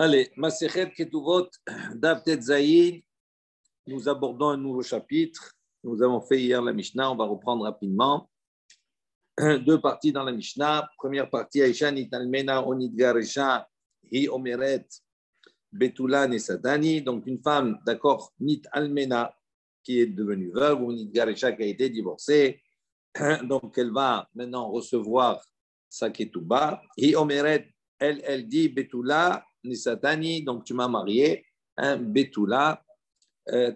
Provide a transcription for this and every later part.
Allez, Masechet Ketuvot, Daf Tet Zayin, nous abordons un nouveau chapitre. Nous avons fait hier la Mishnah, on va reprendre rapidement. Deux parties dans la Mishnah. Première partie, Aisha Nitalmena Onidgaresha Hi Omeret Betula Nesadani. Donc une femme, d'accord, Nitalmena, qui est devenue veuve, ou Nidgaresha qui a été divorcée. Donc elle va maintenant recevoir sa Ketouba. Hi Omeret, elle dit Betula Nisatani, donc tu m'as marié, Betula,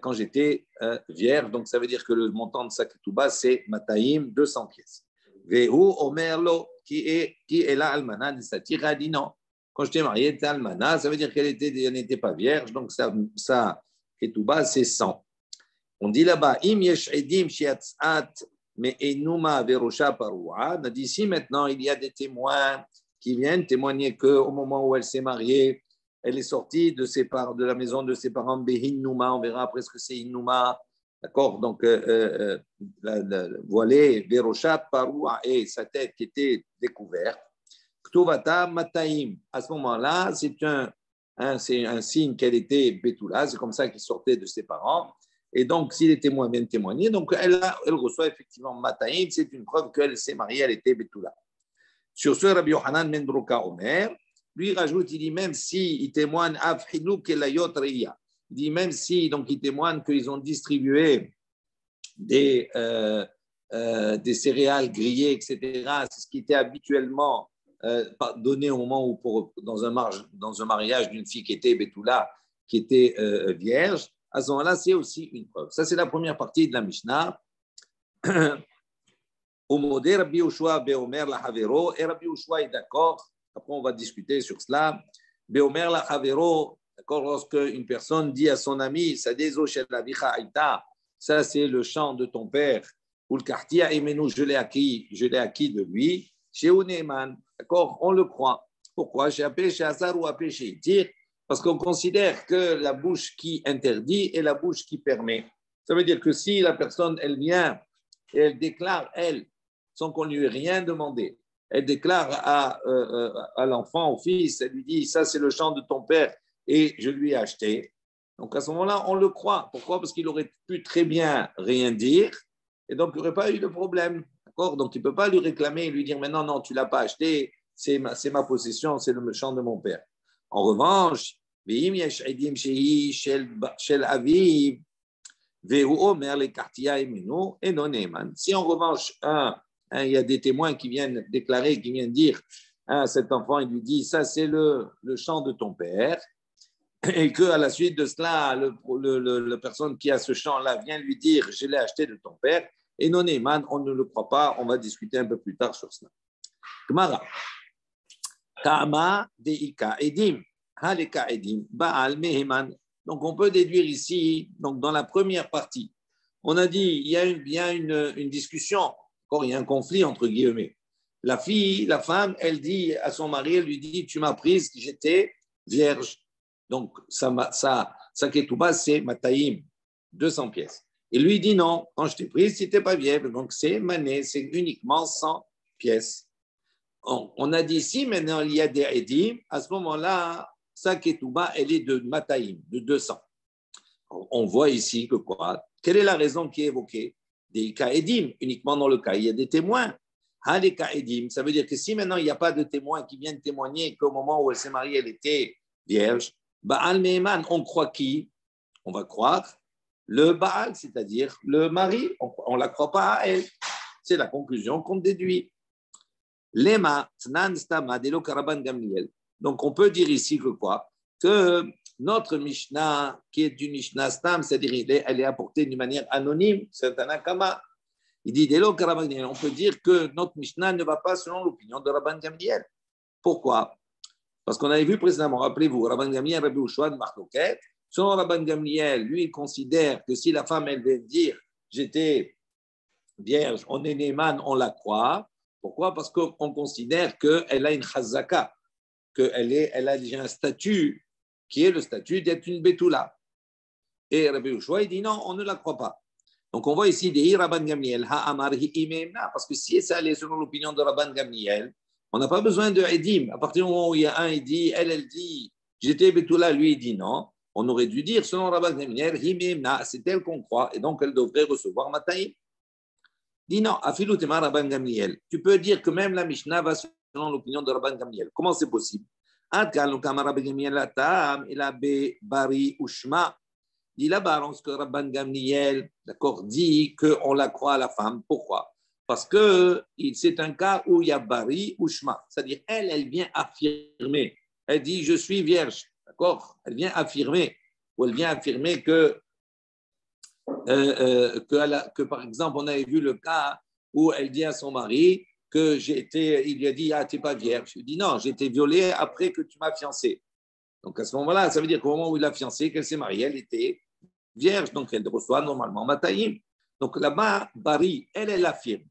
quand j'étais vierge. Donc ça veut dire que le montant de sa ketouba, c'est Mataïm, 200 pièces. Vehu Omerlo, qui est la Almana Nisatira, a dit non. Quand je t'ai marié, elle était Almana, ça veut dire qu'elle n'était pas vierge, donc sa ketouba, c'est 100. On dit là-bas, Im yesh edim shiatzat, mais enuma verosha paroua. On a dit ici maintenant, il y a des témoins qui viennent témoigner qu'au moment où elle s'est mariée, elle est sortie de la maison de ses parents, Behinnouma, on verra après ce que c'est Hinnouma, d'accord, donc voilée, Verosha, Paroua, et sa tête qui était découverte, Ktuvata, Mataim, à ce moment-là, c'est un signe qu'elle était Betula, c'est comme ça qu'elle sortait de ses parents, et donc si les témoins viennent témoigner, donc elle reçoit effectivement Mataim, c'est une preuve qu'elle s'est mariée, elle était Betula. Sur ce, Rabbi Yohanan Mendroka Omer, lui rajoute, il dit même si il témoigne il dit même si donc il témoigne qu'ils ont distribué des céréales grillées, etc. C'est ce qui était habituellement donné au moment où dans un mariage d'une fille qui était Betula, qui était vierge. À ce moment-là, c'est aussi une preuve. Ça, c'est la première partie de la Mishnah. Au modé Rabbi Yoshua Beomer la Havero, et Rabbi Yoshua est d'accord. Après, on va discuter sur cela. Beomer la Havero, d'accord, lorsque une personne dit à son ami, Sadezo shel avicha aïta, ça c'est le chant de ton père, ou le kartia emenu, je l'ai acquis de lui, chez Uneman, d'accord, on le croit. Pourquoi? Chez Apé, chez Hazar ou Apé, chez Itir, parce qu'on considère que la bouche qui interdit est la bouche qui permet. Ça veut dire que si la personne, elle vient et elle déclare, elle, sans qu'on lui ait rien demandé, elle déclare à l'enfant, au fils, elle lui dit, ça c'est le champ de ton père et je lui ai acheté. Donc à ce moment-là, on le croit. Pourquoi? Parce qu'il aurait pu très bien rien dire et donc il n'y aurait pas eu de problème. D'accord? Donc il ne peut pas lui réclamer et lui dire, mais non, non, tu ne l'as pas acheté, c'est ma possession, c'est le champ de mon père. En revanche, si en revanche, il y a des témoins qui viennent déclarer, qui viennent dire, cet enfant, il lui dit, ça c'est le champ de ton père, et qu'à la suite de cela, la personne qui a ce champ-là vient lui dire, je l'ai acheté de ton père, et non, Eman, on ne le croit pas, on va discuter un peu plus tard sur cela. Gemara. Kama deika edim, haleka edim, baal meheman. Donc on peut déduire ici, donc dans la première partie, on a dit, il y a une discussion, il y a un conflit entre guillemets. La femme, elle dit à son mari, elle lui dit, tu m'as prise, j'étais vierge. Donc, sa ketouba, c'est mataïm, 200 pièces. Et lui dit non, quand je t'ai prise, tu n'étais pas vierge. Donc, c'est mané, c'est uniquement 100 pièces. On a dit, si maintenant il y a des édim, à ce moment-là, sa ketouba, elle est de mataïm, de 200. On voit ici que quoi? Quelle est la raison qui est évoquée? Des cas édim, uniquement dans le cas, il y a des témoins. Les cas édim, ça veut dire que si maintenant il n'y a pas de témoins qui viennent témoigner qu'au moment où elle s'est mariée, elle était vierge, Baal Meheman, on croit qui? On va croire le Baal, c'est-à-dire le mari. On ne la croit pas à elle. C'est la conclusion qu'on déduit. Lema, Tnan Stama, Delo Karaban Gamliel. Donc on peut dire ici que quoi? Que notre Mishnah, qui est une Mishnah Stam, c'est-à-dire elle est apportée d'une manière anonyme, c'est un akama. Il dit, Delo Karaban Gamliel. On peut dire que notre Mishnah ne va pas selon l'opinion de Rabban Gamliel. Pourquoi? Parce qu'on avait vu précédemment, rappelez-vous, Rabban Gamliel, Rabbi Ushua de Marloquet, selon Rabban Gamliel, lui, il considère que si la femme, elle vient dire j'étais vierge, on est Néman, on la croit. Pourquoi? Parce qu'on considère qu'elle a une chazaka, elle a déjà un statut qui est le statut d'être une betula. Et Rabbi Ushua, il dit non, on ne la croit pas. Donc on voit ici des Rabban Gamliel, parce que si ça allait selon l'opinion de Rabban Gamliel, on n'a pas besoin de Edim. À partir du moment où il y a un, il dit, elle dit, j'étais Betula, lui, il dit non. On aurait dû dire, selon Rabban Gamliel, Himemna, c'est elle qu'on croit, et donc elle devrait recevoir Mataïm. Dit non, Afilou Tema Rabban Gamliel. Tu peux dire que même la Mishnah va selon l'opinion de Rabban Gamliel. Comment c'est possible? Dit là-bas, lorsque Rabban Gamliel, d'accord, dit qu'on la croit à la femme. Pourquoi? Parce que c'est un cas où il y a Bari ou Shma. C'est-à-dire, elle vient affirmer. Elle dit, je suis vierge. D'accord? Elle vient affirmer. Ou elle vient affirmer que, par exemple, on avait vu le cas où elle dit à son mari que il lui a dit, ah, tu n'es pas vierge. Je lui dis, non, j'ai été violée après que tu m'as fiancée. Donc à ce moment-là, ça veut dire qu'au moment où il a fiancé, qu'elle s'est mariée, elle était vierge, donc elle reçoit normalement Mataïm. Donc là-bas, Bari, elle affirme.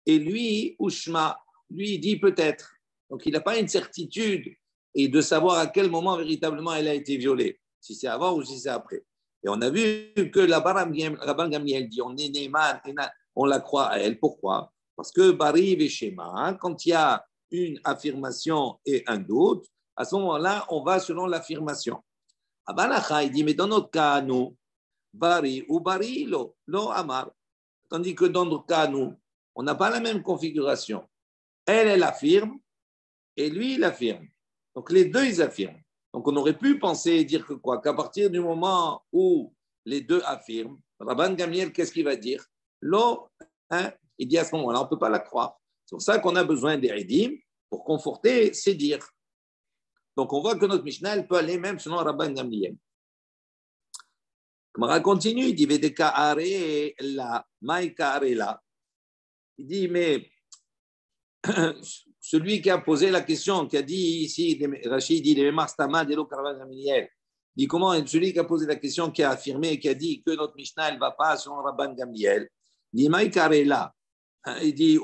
Et lui, Ushma, lui, il dit peut-être. Donc il n'a pas une certitude et de savoir à quel moment véritablement elle a été violée, si c'est avant ou si c'est après. Et on a vu que la Rabban Gamliel dit on est Neyman, on la croit à elle. Pourquoi? Parce que Bari Veshema, quand il y a une affirmation et un doute, à ce moment-là, on va selon l'affirmation. Abalacha, il dit, mais dans notre cas, nous, Bari ou Bari, lo Amar. Tandis que dans notre cas, nous, on n'a pas la même configuration. Elle affirme et lui, il affirme. Donc les deux, ils affirment. Donc on aurait pu penser et dire que quoi? Qu'à partir du moment où les deux affirment, Rabban Gamliel, qu'est-ce qu'il va dire? Lo, hein? Il dit à ce moment-là, on ne peut pas la croire. C'est pour ça qu'on a besoin des Ridim pour conforter ses dires. Donc on voit que notre Mishnah, elle peut aller même selon Rabban Gamliel. Kamara continue, il dit Vedeka are la, maïka are la. Il dit, mais celui qui a posé la question, qui a dit ici, Rachid dit, il dit comment celui qui a posé la question, qui a affirmé, qui a dit que notre Mishnah, elle ne va pas selon Rabban Gamliel, il dit, maïka are la. Il dit,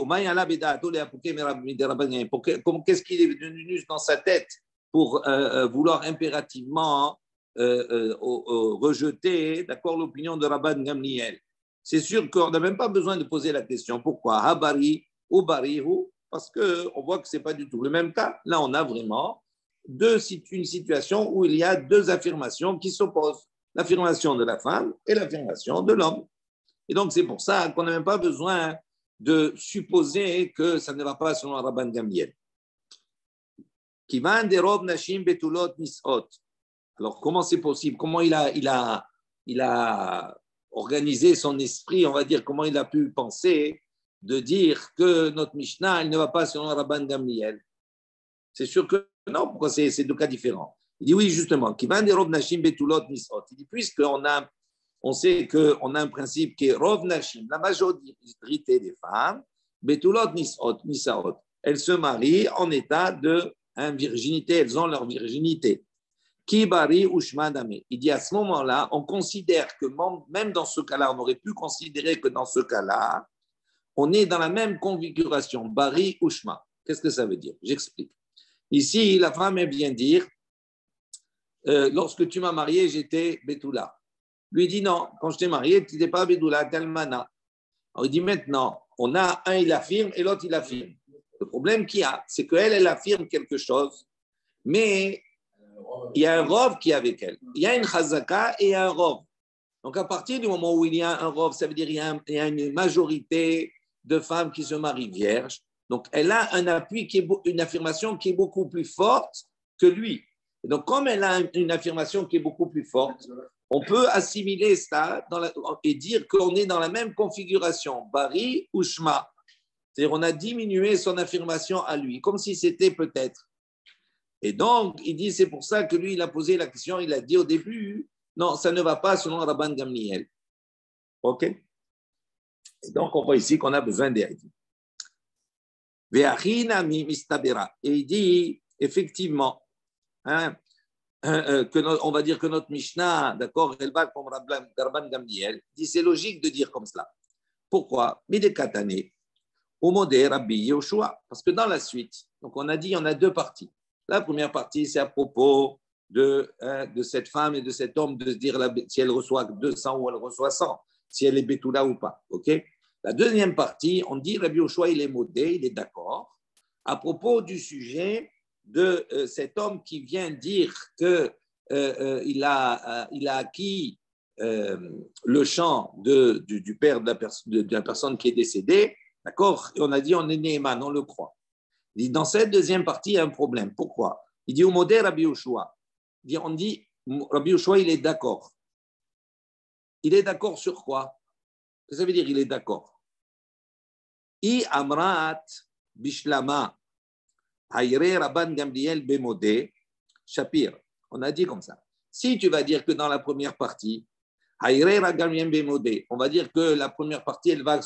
qu'est-ce qu'il est venu dans sa tête pour vouloir impérativement rejeter, d'accord, l'opinion de Rabban Gamliel. C'est sûr qu'on n'a même pas besoin de poser la question. Pourquoi? Habari ou Barihu? Parce qu'on voit que ce n'est pas du tout le même cas. Là, on a vraiment une situation où il y a deux affirmations qui s'opposent. L'affirmation de la femme et l'affirmation de l'homme. Et donc, c'est pour ça qu'on n'a même pas besoin de supposer que ça ne va pas selon Rabban Gamliel. Kivan derob nashim betulot nisot. Alors, comment c'est possible? Comment il a organisé son esprit, on va dire, comment il a pu penser de dire que notre Mishnah, elle ne va pas selon Rabban Gamliel? C'est sûr que non, pourquoi c'est deux cas différents? Il dit oui, justement, Kivan derob nashim betulot nisot. Il dit, on sait qu'on a un principe qui est rov nashim, la majorité des femmes, betulot nisaot. Elles se marient en état de virginité, elles ont leur virginité. Kibari ou Shmadame. Il dit à ce moment-là, on considère que même dans ce cas-là, on aurait pu considérer que dans ce cas-là, on est dans la même configuration, Bari ou Shma. Qu'est-ce que ça veut dire? J'explique. Ici, la femme, elle vient dire, lorsque tu m'as marié, j'étais Betula. Lui dit non, quand je t'ai marié, tu n'étais pas Betula, Talmana. Alors il dit maintenant, on a un, il affirme et l'autre, il affirme. Le problème qu'il y a, c'est qu'elle, elle affirme quelque chose, mais il y a un rov qui est avec elle. Il y a une chazaka et un rov. Donc, à partir du moment où il y a un rov, ça veut dire qu'il y a une majorité de femmes qui se marient vierges. Donc, elle a un appui, une affirmation qui est beaucoup plus forte que lui. Et donc, comme elle a une affirmation qui est beaucoup plus forte, on peut assimiler ça et dire qu'on est dans la même configuration, Bari ou Shma. C'est-à-dire qu'on a diminué son affirmation à lui, comme si c'était peut-être. Et donc, il dit, c'est pour ça que lui, il a posé la question, il a dit au début, non, ça ne va pas selon Rabban Gamliel. OK? Et donc, on voit ici qu'on a besoin d'aide. Et il dit, effectivement, on va dire que notre Mishnah, d'accord, elle va comme Rabban Gamliel, dit, c'est logique de dire comme cela. Pourquoi? Midekatane, au modé Rabbi Yoshua. Parce que dans la suite, donc on a dit, il y en a deux parties. La première partie, c'est à propos de cette femme et de cet homme, de se dire si elle reçoit 200 ou elle reçoit 100, si elle est Betula ou pas. Okay? La deuxième partie, on dit Rabbi Yoshua, il est modé, il est d'accord, à propos du sujet de cet homme qui vient dire qu'il a acquis le champ du père de la personne qui est décédée, d'accord? Et on a dit on est Néhéman, on le croit. Il dit, dans cette deuxième partie, il y a un problème. Pourquoi? Il dit au modèle Rabbi Yoshua. On dit Rabbi Yoshua, il est d'accord. Il est d'accord sur quoi? Qu'est-ce que ça veut dire il est d'accord? I amrat bishlama hayre rabban Gamliel bemode shapir. On a dit comme ça. Si tu vas dire que dans la première partie, hayre rabban Gamliel bemode, on va dire que la première partie, elle va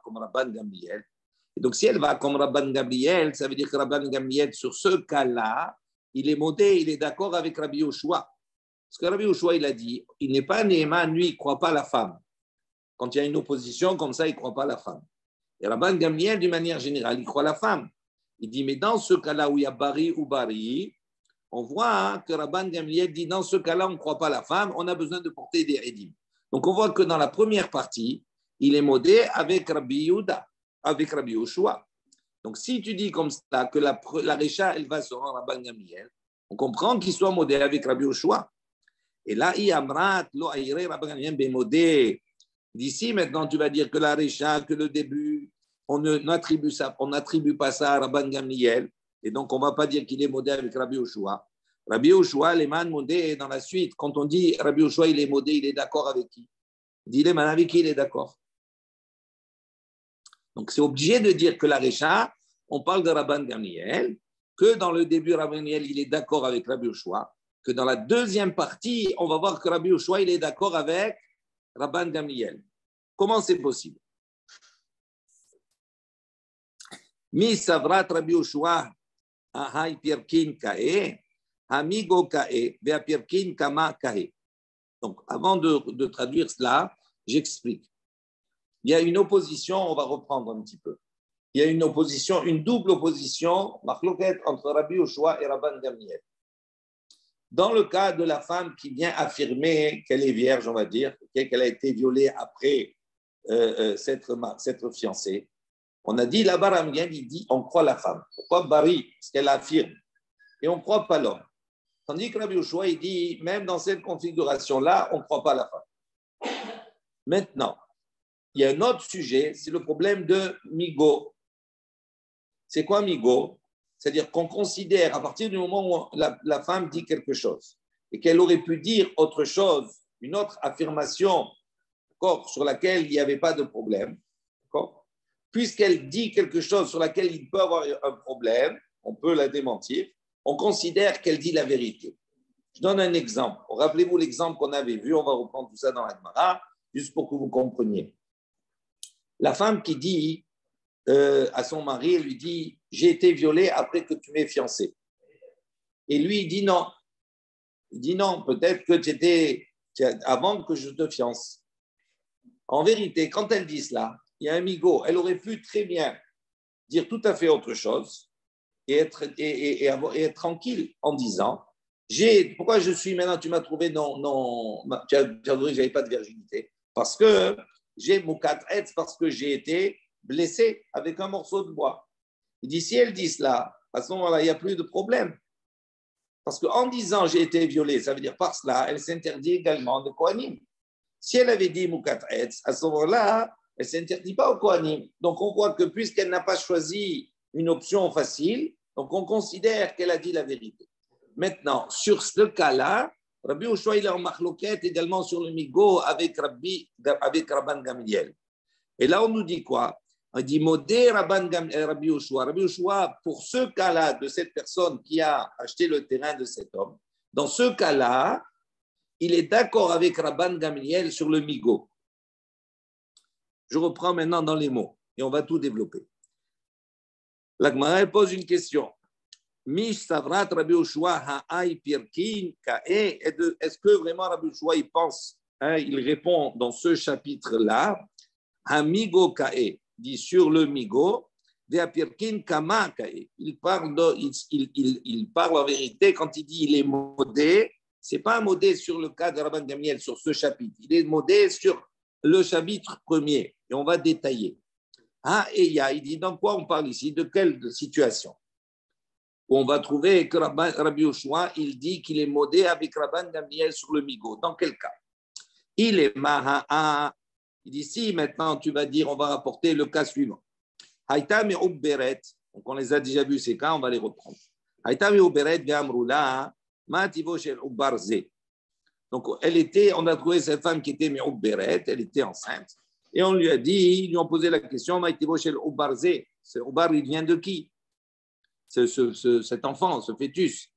comme Rabban Gamliel. Et donc, si elle va comme Rabban Gamliel, ça veut dire que Rabban Gamliel, sur ce cas-là, il est modé, il est d'accord avec Rabbi Yoshua. Parce que Rabbi Yoshua, il a dit, il n'est pas Néhéman, lui, il ne croit pas à la femme. Quand il y a une opposition comme ça, il ne croit pas à la femme. Et Rabban Gamliel, d'une manière générale, il croit à la femme. Il dit, mais dans ce cas-là où il y a Bari ou Bari, on voit que Rabban Gamliel dit, dans ce cas-là, on ne croit pas à la femme, on a besoin de porter des Edim. Donc, on voit que dans la première partie, il est modé avec Rabbi Yehuda, avec Rabbi Yoshua. Donc, si tu dis comme ça que la Récha, elle va sur Rabban Gamliel, on comprend qu'il soit modé avec Rabbi Yoshua. Et là, d'ici maintenant, tu vas dire que la Récha, que le début, on n'attribue pas ça à Rabban Gamliel. Et donc, on ne va pas dire qu'il est modé avec Rabbi Yoshua. Rabbi Yoshua, les man modé dans la suite. Quand on dit Rabbi Yoshua, il est modé, il est d'accord avec qui? Dis-les, man, avec qui il est d'accord? Donc, c'est obligé de dire que la Récha, on parle de Rabban Gamliel, que dans le début, Rabban Gamliel, il est d'accord avec Rabbi Yoshua, que dans la deuxième partie, on va voir que Rabbi Yoshua, il est d'accord avec Rabban Gamliel. Comment c'est possible? Mi savrat Rabbi Yoshua, ahai pirkin kae, amigo kae, vea pirkin kama kae. Donc, avant de traduire cela, j'explique. Il y a une opposition, on va reprendre un petit peu. Il y a une opposition, une double opposition, machloket, entre Rabbi Yoshua et Rabban Gamliel. Dans le cas de la femme qui vient affirmer qu'elle est vierge, on va dire, qu'elle a été violée après s'être fiancée, on a dit là-bas, Rabban Gamliel, il dit on croit la femme. Pourquoi Bari? Parce qu'elle affirme. Et on ne croit pas l'homme. Tandis que Rabbi Yoshua, il dit même dans cette configuration-là, on ne croit pas la femme. Maintenant, il y a un autre sujet, c'est le problème de Migo. C'est quoi Migo? C'est-à-dire qu'on considère, à partir du moment où la femme dit quelque chose et qu'elle aurait pu dire autre chose, une autre affirmation sur laquelle il n'y avait pas de problème, puisqu'elle dit quelque chose sur laquelle il peut avoir un problème, on peut la démentir, on considère qu'elle dit la vérité. Je donne un exemple. Rappelez-vous l'exemple qu'on avait vu, on va reprendre tout ça dans la Gemara, juste pour que vous compreniez. La femme qui dit à son mari, elle lui dit « J'ai été violée après que tu m'aies fiancée ». Et lui, il dit non. Il dit non, peut-être que tu étais avant que je te fiance. En vérité, quand elle dit cela, il y a un migo. Elle aurait pu très bien dire tout à fait autre chose et être tranquille en disant pourquoi je suis maintenant, tu m'as trouvé tu as trouvé que je n'avais pas de virginité. Parce que j'ai moukat etz, parce que j'ai été blessé avec un morceau de bois. Il dit, si elle dit cela, à ce moment-là, il n'y a plus de problème. Parce qu'en disant j'ai été violée, ça veut dire par cela, elle s'interdit également de Kohanim. Si elle avait dit moukat etz, à ce moment-là, elle ne s'interdit pas au Kohanim. Donc on voit que puisqu'elle n'a pas choisi une option facile, donc on considère qu'elle a dit la vérité. Maintenant, sur ce cas-là, Rabbi Yoshua, il est en machloket également sur le migo avec Rabban Gamliel. Et là, on nous dit quoi? On dit modé Rabbi Yoshua. Rabbi Yoshua, pour ce cas-là de cette personne qui a acheté le terrain de cet homme, dans ce cas-là, il est d'accord avec Rabban Gamliel sur le migo. Je reprends maintenant dans les mots et on va tout développer. La Gemara pose une question. Est-ce que vraiment Rabbi Yoshua il pense, il répond dans ce chapitre-là, Hamigo Kae, dit sur le migo, il parle en vérité quand il dit il est modé, ce n'est pas un modé sur le cas de Rabban Gamliel, sur ce chapitre, il est modé sur le chapitre premier, et on va détailler. Il dit dans quoi on parle ici, de quelle situation? où on va trouver que Rabbi Yoshua, il dit qu'il est modé avec Rabban Gamliel sur le migo. Dans quel cas? Il est maha'a. Il dit, si maintenant tu vas dire, on va rapporter le cas suivant. Haïta me'ubberet. Donc on les a déjà vus ces cas, on va les reprendre. Haïta me'ubberet ve'amrula ma tivo shel ubbarze. Donc on a trouvé cette femme qui était me'ubberet, elle était enceinte. Et on lui a dit, ils lui ont posé la question, ma tivo shel ubbarze. Ce ubbar, il vient de qui? Cet enfant, ce fœtus.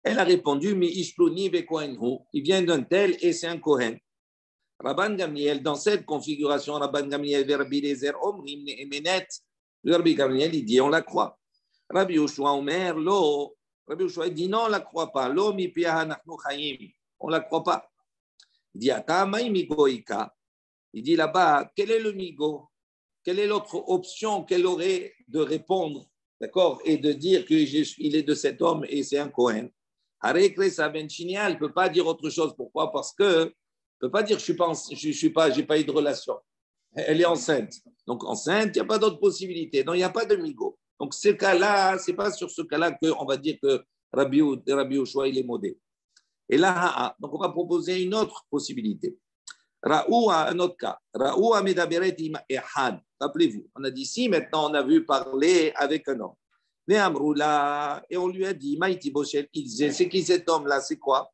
Elle a répondu, mais Ishploni ve'kohenhu. Il vient d'un tel et c'est un Kohen. Rabban Gamliel, dans cette configuration, Rabban Gamliel vers Rabbi Eliezer, Omrim Ne'emenet, Rabbi Gamliel, il dit, on la croit. Rabbi Yoshua Omer, lo. Rabbi Yoshua dit, non, on ne la croit pas. Lo mi piaha nachnu chayim. On ne la croit pas. Il dit, ata maï migoïka. Il dit là-bas, quel est le migo? Quelle est l'autre option qu'elle aurait de répondre, d'accord, et de dire qu'il est de cet homme et c'est un Kohen? Arekre Sabenchinia, elle ne peut pas dire autre chose. Pourquoi? Parce que ne peut pas dire j'ai pas eu de relation. Elle est enceinte. Donc enceinte, il n'y a pas d'autre possibilité. Donc il n'y a pas de migo. Donc ce cas-là, ce n'est pas sur ce cas-là qu'on va dire que Rabbi Yoshua il est modé. Et là, donc on va proposer une autre possibilité. Raoul a un autre cas. Raoul a medaberet ehad. Rappelez-vous, on a dit si maintenant on a vu parler avec un homme. Et on lui a dit, Maïti Boshel, c'est qui cet homme-là, c'est quoi?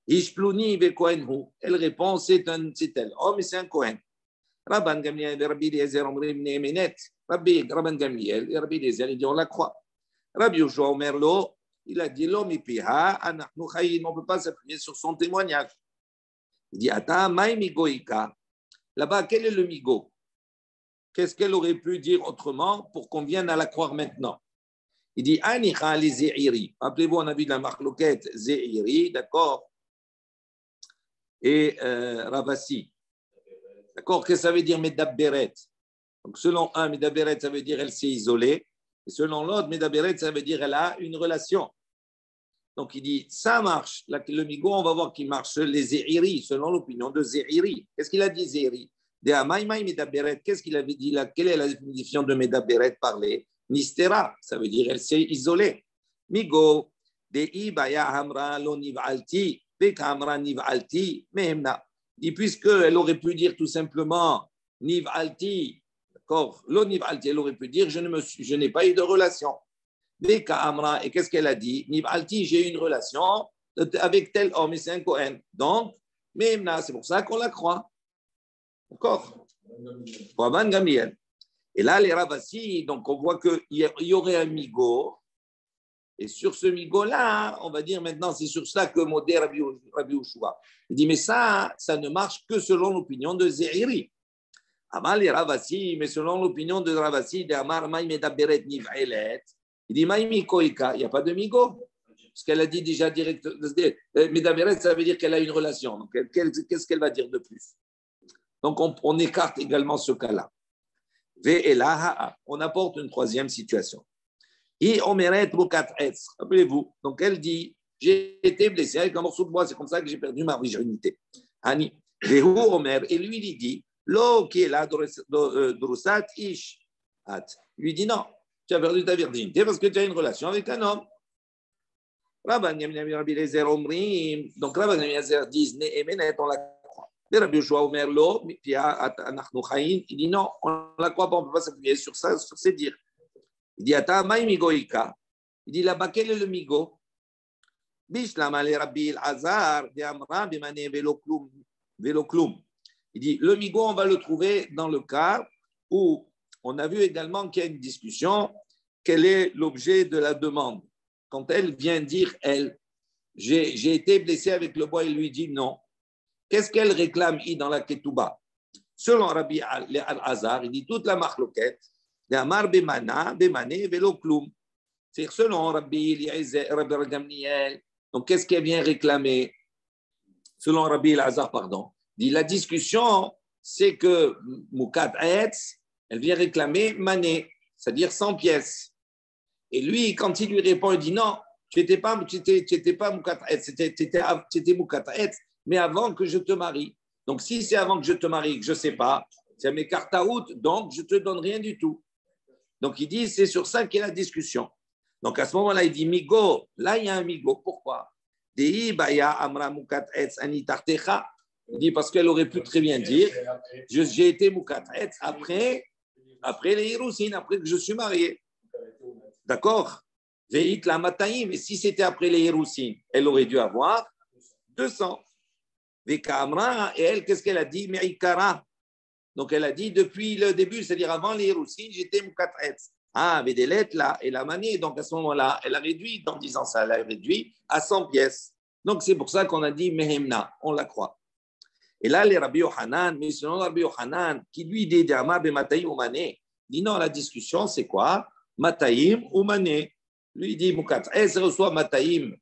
Ishpluni ve Kohenhu. Elle répond, c'est elle. Oh, mais c'est un Kohen. Rabban Gamliel et Rabbi Eliezer omrim ne'emenet. Rabban Gamliel et Rabbi Eliezer, ils disent, on la croit. Rabbi Yoshua Omer lo, il a dit, lo mi piha anachnu chayim. On ne peut pas s'appuyer sur son témoignage. Il dit, ata maï migoïka. Là-bas, quel est le migo? Qu'est-ce qu'elle aurait pu dire autrement pour qu'on vienne à la croire maintenant? Il dit, anicha les ze'iri. Rappelez-vous, on a vu la marloquette ze'iri, d'accord? Et Ravasi. D'accord? Qu'est-ce que ça veut dire Medabberet? Donc, selon un, Medabberet, ça veut dire elle s'est isolée. Et selon l'autre, Medabberet, ça veut dire elle a une relation. Donc, il dit, ça marche. Le migo, on va voir qu'il marche les Zéhiri, selon l'opinion de Zéhiri. Qu'est-ce qu'il a dit, Zéhiri? Qu'est-ce qu'il avait dit là? Quelle est la définition de Medabberet parler? Nistera, ça veut dire elle s'est isolée. Migo, Dei Baya Hamra lo niv'alti. Et puisqu'elle aurait pu dire tout simplement Niv Alti, d'accord, lo Niv Alti, elle aurait pu dire je n'ai pas eu de relation. Et qu'est-ce qu'elle a dit? Niv Alti, j'ai eu une relation avec tel homme et c'est un Kohen. Donc, c'est pour ça qu'on la croit. D'accord? Rabban Gamliel. Et là, les Ravasi, donc on voit qu'il y aurait un migo. Et sur ce migo-là, on va dire maintenant, c'est sur ça que modère Rabbi Yoshua. Il dit, mais ça ne marche que selon l'opinion de Zéhiri. Amal et Ravasi, mais selon l'opinion de Ravasi, de Amar Maï Medaberet Niv'elet, il dit, Maï Mikoïka, il n'y a pas de migo. Parce qu'elle a dit déjà direct, Medaberet, ça veut dire qu'elle a une relation. Donc, qu'est-ce qu'elle va dire de plus? Donc, on écarte également ce cas-là. On apporte une troisième situation. Et Omeret Rukat Etz. Rappelez-vous, donc elle dit, j'ai été blessé avec un morceau de bois, c'est comme ça que j'ai perdu ma virginité. Ani, Vehu Omer, et lui, il dit, Lo qui est là, Drusat Ish. Lui dit, non, tu as perdu ta virginité parce que tu as une relation avec un homme. Rabban Gamliel Rabbi Eliezer Omrim, donc Rabban Gamliel dit, Ne'emenet, on la croit. Et Rabbi Yoshua Omer Lo, il dit, non, on ne la croit pas, on ne peut pas s'appuyer sur ça, sur ses dires. Il dit, Ata maï migoïka. Il dit, là-bas, quel est le migo? Bishlama le Rabbi Elazar, de Amra, Bimane, Veloklum. Il dit, le migo, on va le trouver dans le cas où on a vu également qu'il y a une discussion. Quel est l'objet de la demande? Quand elle vient dire, j'ai été blessé avec le bois, il lui dit non. Qu'est-ce qu'elle réclame dans la Ketouba? Selon Rabbi Elazar, il dit toute la marloquette. C'est-à-dire selon Rabbi Eliezer, Rabbi Gamliel. Donc, qu'est-ce qu'elle vient réclamer? Selon Rabbi Elazar, pardon. Dit la discussion, c'est que Moukat Etz, elle vient réclamer mané, c'est-à-dire 100 pièces. Et lui, quand il lui répond, il dit non, tu n'étais pas Moukat Etz, c'était Moukat Etz, mais avant que je te marie. Donc, si c'est avant que je te marie, que je ne sais pas, c'est mes cartes à route, donc je ne te donne rien du tout. Donc, il dit, c'est sur ça qu'est la discussion. Donc à ce moment-là, il dit migo. Là, il y a un migo. Pourquoi? Il dit parce qu'elle aurait pu très bien dire j'ai été mukat'etz après les Hirousin, après que je suis marié. D'accord? Veit la mataïm. Et si c'était après les Hirousin, elle aurait dû avoir 200. Veka Amra, et elle, qu'est-ce qu'elle a dit? Me'ikara. Donc elle a dit depuis le début, c'est-à-dire avant les Hirousin, j'étais mukat'etz. Ah, mais des lettres là, elle a manié. Donc à ce moment-là, elle a réduit, en disant ça, elle a réduit à 100 pièces. Donc c'est pour ça qu'on a dit Mehemna, on la croit. Et là, les Rabbi Yochanan, mais selon Rabbi Yochanan, qui lui dit Dama be Mataïm ou Mané, dit non, la discussion c'est quoi? Mataïm ou Mané. Lui dit Mukat'etz reçoit Mataïm.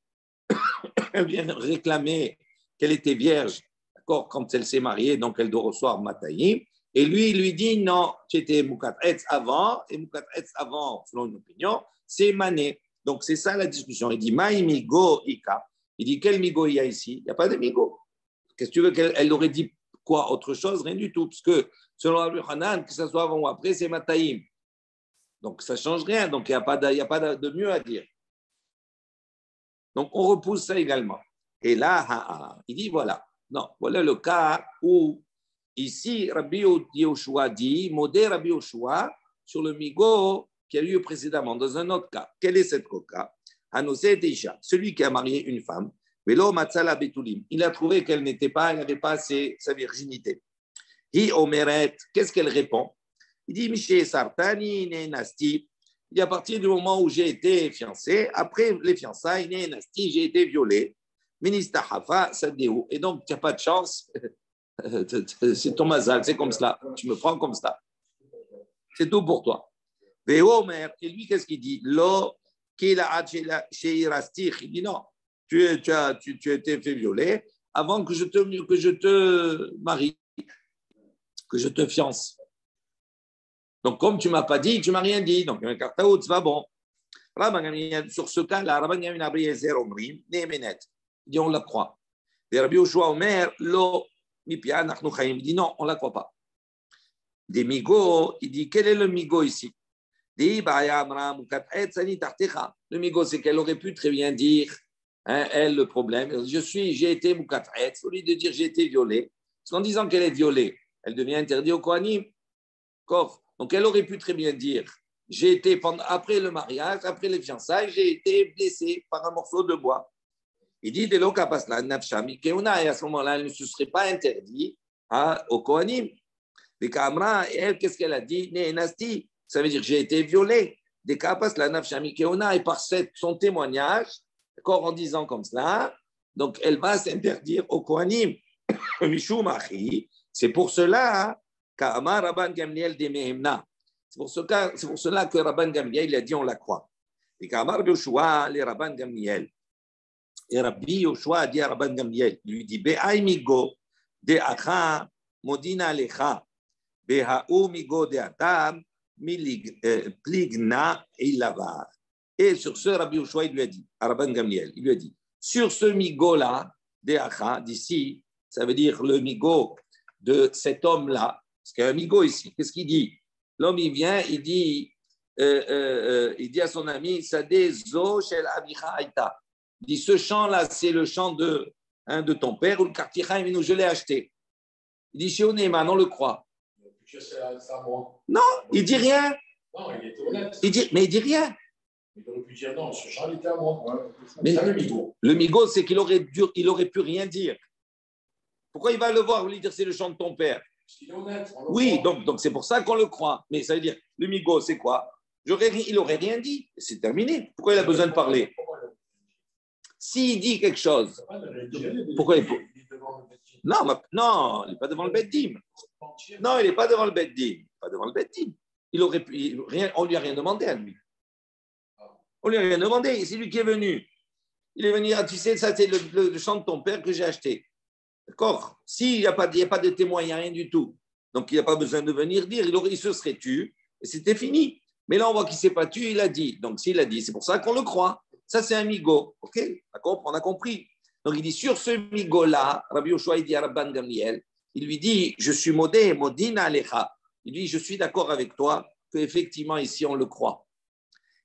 Elle vient réclamer qu'elle était vierge, d'accord, quand elle s'est mariée, donc elle doit recevoir Mataïm. Et lui, il lui dit non, tu étais Mukat'etz avant, et Mukat'etz avant, selon une opinion, c'est Mané. Donc c'est ça la discussion. Il dit Maïmigo Ika. Il dit quel migo il y a ici? Il n'y a pas de migo. Qu'est-ce que tu veux qu'elle aurait dit quoi? Autre chose? Rien du tout. Parce que selon Rabbi Hanan, que ce soit avant ou après, c'est Mataïm. Donc ça ne change rien. Donc il n'y a pas de mieux à dire. Donc on repousse ça également. Et là, il dit voilà. Non, voilà le cas où ici Rabbi Yoshua dit, modé Rabbi Yoshua sur le migo qui a eu précédemment dans un autre cas. Quel est cet cas? Hanosé Teisha, celui qui a marié une femme. Il a trouvé qu'elle n'avait pas sa virginité. Hi omeret, qu'est-ce qu'elle répond? Il dit Miché Sartani ne nasti. Il dit à partir du moment où j'ai été fiancé, après les fiançailles, ne nasti, j'ai été violé. Ministre Hafa, Sadéou. Et donc, tu n'as pas de chance. C'est ton mazal, c'est comme cela. Tu me prends comme ça. C'est tout pour toi. Veomer, et lui, qu'est-ce qu'il dit? Lo, il dit non. Tu as été fait violer avant que je te marie, que je te fiance. Donc, comme tu ne m'as pas dit, tu ne m'as rien dit. Donc, un cartaout, c'est pas bon. Sur ce cas-là, Rabban Yamin Abriezer Omrim, Nehemenet. Il dit, on la croit. Et Rabbi Yoshua Omer, Lo, Mipia, Nachnu Chaim. Il dit, non, on ne la croit pas. Des migo, il dit, quel est le migo ici? Le migo, c'est qu'elle aurait pu très bien dire, hein, elle, le problème, j'ai été mukat'etz, au lieu de dire j'ai été violée, parce qu'en disant qu'elle est violée, elle devient interdite au Kohanim. Donc elle aurait pu très bien dire, j'ai été, après le mariage, après les fiançailles, j'ai été blessée par un morceau de bois. Il dit, et à ce moment-là, elle ne se serait pas interdite au Kohanim. Et elle, qu'est-ce qu'elle a dit? Ça veut dire j'ai été violée. Des capas la nafshami keona, et par son témoignage, d'accord, en disant comme cela, donc elle va s'interdire au Kohanim. C'est pour cela qu'Amar Rabban Gamliel de Mehemna. C'est pour cela que Rabban Gamliel il a dit on la croit. Et qu'Amar Yoshua les Rabban Gamliel. Et Rabbi Yoshua a dit à Rabban Gamliel, il lui dit Be'ai migo de acha modina lecha Be'ha'u migo de atam pligna ilavar. Et sur ce, Rabbi Yoshua, il lui a dit, à Rabban Gamliel, il lui a dit, sur ce migo-là, d'ici, ça veut dire le migo de cet homme-là, parce qu'il y a un migo ici, qu'est-ce qu'il dit? L'homme, il vient, il dit à son ami, Sadeh zo shel avicha aita. Il dit, ce champ-là, c'est le champ de ton père, ou le quartier Chaim, je l'ai acheté. Il dit, chez Oneyman, on le croit. Non, il dit rien. Non, il était honnête. Mais il dit rien. Il aurait pu dire non, ce champ était à moi. Mais le migo. Le migo, c'est qu'il aurait pu rien dire. Pourquoi il va le voir, lui dire c'est le champ de ton père? Parce qu'il est honnête. Oui, donc c'est pour ça qu'on le croit. Mais ça veut dire, le migo, c'est quoi? Il n'aurait rien dit. C'est terminé. Pourquoi il a besoin de parler? S'il dit quelque chose, pourquoi il faut... Non, il n'est pas devant le Beddim. Non, il n'est pas devant le Beddim. Pas devant le Beddim. On lui a rien demandé à lui. On lui a rien demandé. C'est lui qui est venu. Il est venu, tu sais, ça c'est le champ de ton père que j'ai acheté. D'accord? S'il n'y a pas de témoin, il n'y a rien du tout. Donc il n'a pas besoin de venir dire. Il se serait tu et c'était fini. Mais là, on voit qu'il ne s'est pas tué, il a dit. Donc s'il a dit, c'est pour ça qu'on le croit. Ça, c'est un migo. OK? On a compris. Donc il dit, sur ce migo-là, Rabbi Yoshua, il dit à Rabban Gamliel, il lui dit, je suis modé, modina alecha. Il dit, je suis d'accord avec toi qu'effectivement, ici, on le croit.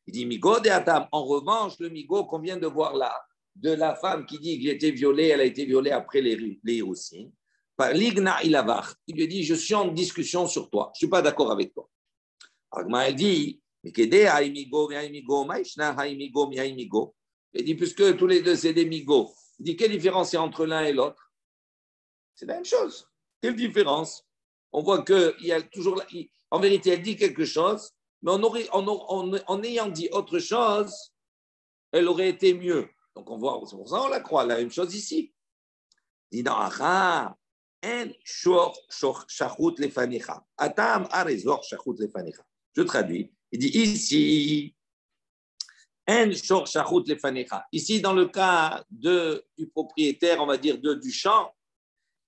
Il dit Migo de Atam. En revanche, le Migo qu'on vient de voir là, de la femme qui dit que j'ai été violée, elle a été violée après les aussi. Par l'Igna Ilavar. Il lui dit je suis en discussion sur toi. Je ne suis pas d'accord avec toi. Agma, elle dit il dit, puisque tous les deux, c'est des migots, il dit, quelle différence il y a entre l'un et l'autre? C'est la même chose. Quelle différence? On voit qu'il y a toujours. En vérité, elle dit quelque chose, mais en ayant dit autre chose, elle aurait été mieux. Donc, on voit, c'est pour ça qu'on la croit. La même chose ici. Il dit, non, en shor shachut lefanecha. Atam arezor shachut lefanecha. Je traduis. Il dit ici, ici, dans le cas du propriétaire, on va dire du champ,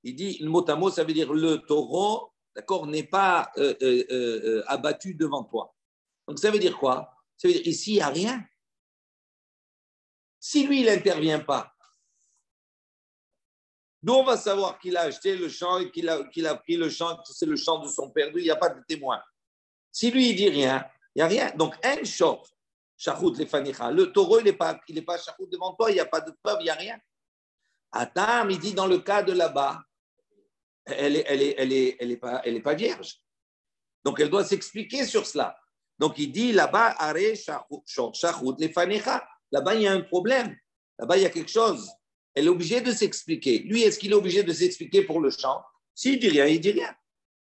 il dit, le mot à mot, ça veut dire le taureau, d'accord, n'est pas abattu devant toi. Donc ça veut dire quoi? Ça veut dire ici, il n'y a rien. Si lui, il n'intervient pas, d'où on va savoir qu'il a acheté le champ et qu'il a pris le champ, que c'est le champ de son père, il n'y a pas de témoin. Si lui, il dit rien, il n'y a rien. Donc, un shor, shachout lefanicha. Le taureau, il n'est pas shachout devant toi, il n'y a pas de preuve, il n'y a rien. Atam, il dit dans le cas de là-bas, elle est pas vierge. Donc, elle doit s'expliquer sur cela. Donc, il dit là-bas, are shachout lefanicha. Là-bas, il y a un problème. Là-bas, il y a quelque chose. Elle est obligée de s'expliquer. Lui, est-ce qu'il est obligé de s'expliquer pour le champ? S'il dit rien, il dit rien.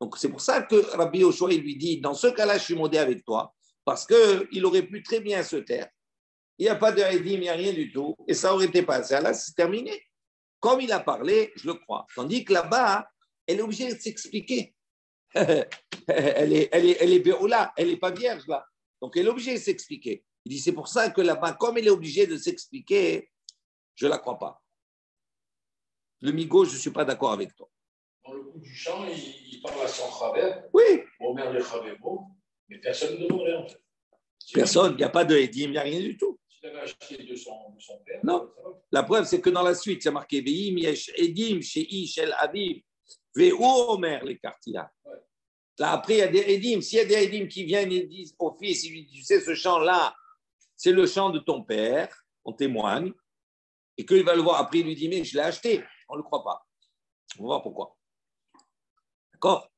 Donc, c'est pour ça que Rabbi Yoshua, il lui dit, dans ce cas-là, je suis modé avec toi, parce qu'il aurait pu très bien se taire. Il n'y a pas de Haïdim, il n'y a rien du tout, et ça aurait été passé. Là, c'est terminé. Comme il a parlé, je le crois. Tandis que là-bas, elle est obligée de s'expliquer. Elle est béoula, elle n'est pas vierge, là. Donc, elle est obligée de s'expliquer. Il dit, c'est pour ça que là-bas, comme elle est obligée de s'expliquer, je ne la crois pas. Le migo, je ne suis pas d'accord avec toi. Dans le coup du champ, il parle à son chaver. Oui. Omer le chavemo, mais personne ne demande rien. Personne, il n'y a pas de Edim, il n'y a rien du tout. S'il avait acheté de son père, non. La preuve, c'est que dans la suite, c'est marqué Veim yesh Edim shei shel aviv ve'u omer les kartia. Là, après, il y a des Edim. S'il y a des Edim qui viennent et disent au fils, tu sais, ce champ-là, c'est le champ de ton père, on témoigne, et qu'il va le voir après, il lui dit, mais je l'ai acheté. On ne le croit pas. On va voir pourquoi. D'accord?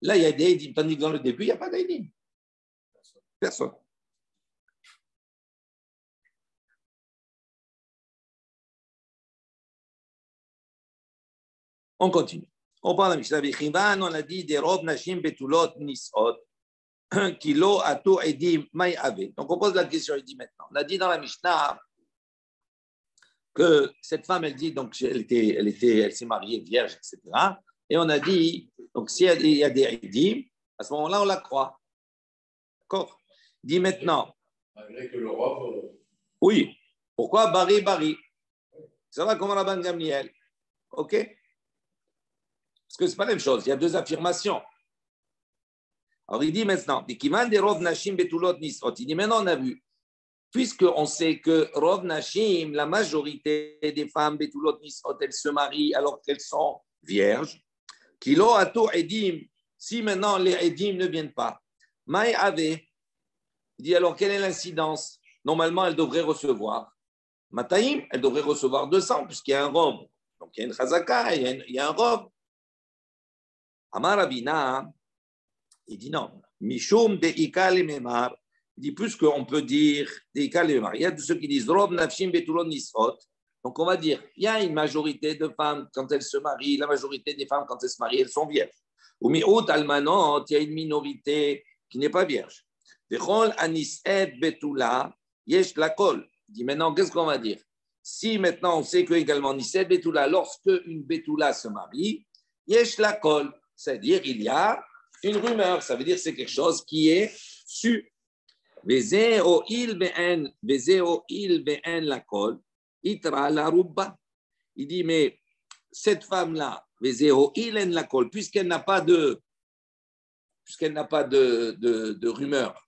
Là, il y a des Edim, tandis que dans le début, il n'y a pas d'Edim. Personne. On continue. On parle de Mishnah Vichivan, on a dit des robes nashim betulot nisot, kilo ato edim may ave. Donc on pose la question, il dit maintenant. On a dit dans la Mishnah que cette femme, elle dit, donc elle s'est mariée vierge, etc. Et on a dit, donc s'il y a des edim, à ce moment-là, on la croit. D'accord? Il dit maintenant. Malgré que le robe. Oui. Pourquoi Bari, Bari? Ça va comme Rabban Gamliel. OK? Parce que ce n'est pas la même chose. Il y a deux affirmations. Alors, il dit maintenant, il dit maintenant, on a vu, puisqu'on sait que Rov Nashim, la majorité des femmes, Betulot Nisot, elles se marient alors qu'elles sont vierges. Kilo Ato Edim, si maintenant les Edim ne viennent pas, Maï Ave, il dit alors quelle est l'incidence? Normalement, elle devrait recevoir Mataïm, elle devrait recevoir 200, puisqu'il y a un robe. Donc, il y a une chazaka, il y a un robe. Amar Abina, il dit non. Mishum de Ikal et Memar, il dit plus qu'on peut dire de Ikal et Memar. Il y a de ceux qui disent Rob Nafshim Betulon Nisot. Donc, on va dire il y a une majorité de femmes quand elles se marient, la majorité des femmes quand elles se marient, elles sont vierges. Ou Mi'ut Almanot, il y a une minorité qui n'est pas vierge. Vechol Anis'et Betula, Yesh Lakol. Il dit maintenant, qu'est-ce qu'on va dire? Si maintenant on sait que également Nis'et Betula, lorsque une Betula se marie, Yesh Lakol, c'est-à-dire il y a une rumeur, ça veut dire c'est quelque chose qui est su. Vezeo il be'en lakol, itra la rubba. Il dit, mais cette femme-là, vezeo il en lakol, puisqu'elle n'a pas de rumeur,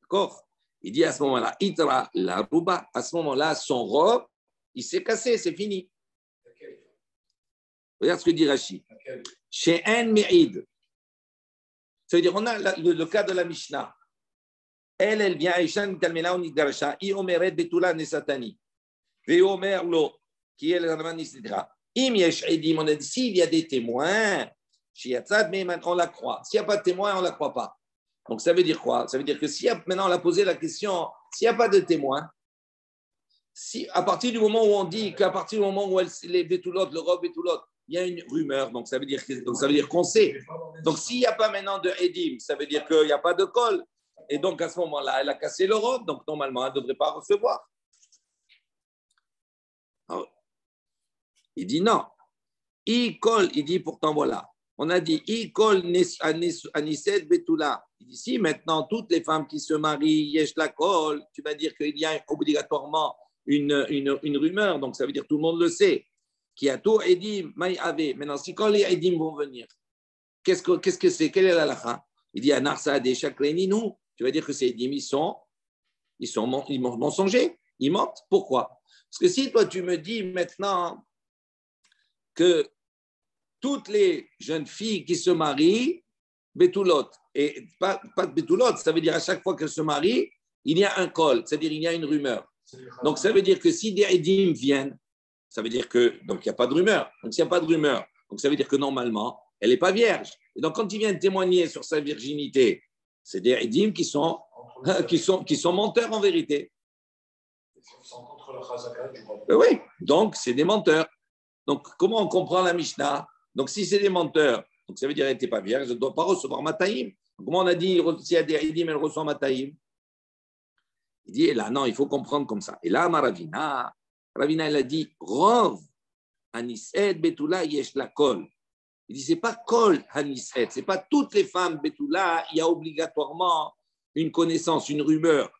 d'accord? Il dit à ce moment-là, itra la rubba, à ce moment-là, son robe, il s'est cassé, c'est fini. Regarde ce que dit Rashi. Chez un me'id. Ça veut dire, on a le cas de la Mishnah. Elle vient, Aïcha Nitalmela ou Nigdarsha, I Omeret Betula Nesatani. Ve Omer Lo, qui est le Raman Nisitra. Im Yesh Edim, on a dit, s'il y a des témoins, Shiatzad, mais on la croit. S'il n'y a pas de témoins, on ne la croit pas. Donc ça veut dire quoi? Ça veut dire que maintenant on a posé la question, s'il n'y a pas de témoins, à partir du moment où on dit qu'à partir du moment où les Betulot, le Rob Betulot, il y a une rumeur, donc ça veut dire qu'on sait. Donc s'il n'y a pas maintenant de Edim, ça veut dire qu'il n'y a pas de col. Et donc, à ce moment-là, elle a cassé le robe, donc normalement, elle ne devrait pas recevoir. Alors, il dit non. Il dit pourtant, voilà. On a dit, Anised Betula. Il dit, si maintenant, toutes les femmes qui se marient, Yesh la kol, tu vas dire qu'il y a obligatoirement une rumeur, donc ça veut dire tout le monde le sait. Qui a tout Edim, Maï Ave. Maintenant, si quand les Edim vont venir, qu'est-ce que c'est? Quelle est la lacha? Il dit, Anarsa de Shakreninu. Tu vas dire que ces Edim, ils sont mensongers, ils mentent. Pourquoi? Parce que si toi, tu me dis maintenant que toutes les jeunes filles qui se marient, Betulot, et pas de Betulot, ça veut dire à chaque fois qu'elles se marient, il y a un col, c'est-à-dire il y a une rumeur. Donc ça veut dire que si des Edim viennent, ça veut dire que, donc il n'y a pas de rumeur. Donc s'il n'y a pas de rumeur, donc ça veut dire que normalement, elle n'est pas vierge. Et donc quand ils viennent témoigner sur sa virginité, c'est des Edim qui sont menteurs en vérité. Oui, donc c'est des menteurs. Donc comment on comprend la Mishnah? Donc si c'est des menteurs, donc ça veut dire qu'elle n'était pas vierge, elle ne doit pas recevoir Mataïm. Comment on a dit, s'il y a des Edim, elle reçoit Mataïm? Il dit, là, non, il faut comprendre comme ça. Et là, Ravina, elle a dit, Rov, Anised, Betula, Yesh la Kol. Il dit, ce n'est pas Kol, Anised, ce n'est pas toutes les femmes Betula, il y a obligatoirement une connaissance, une rumeur.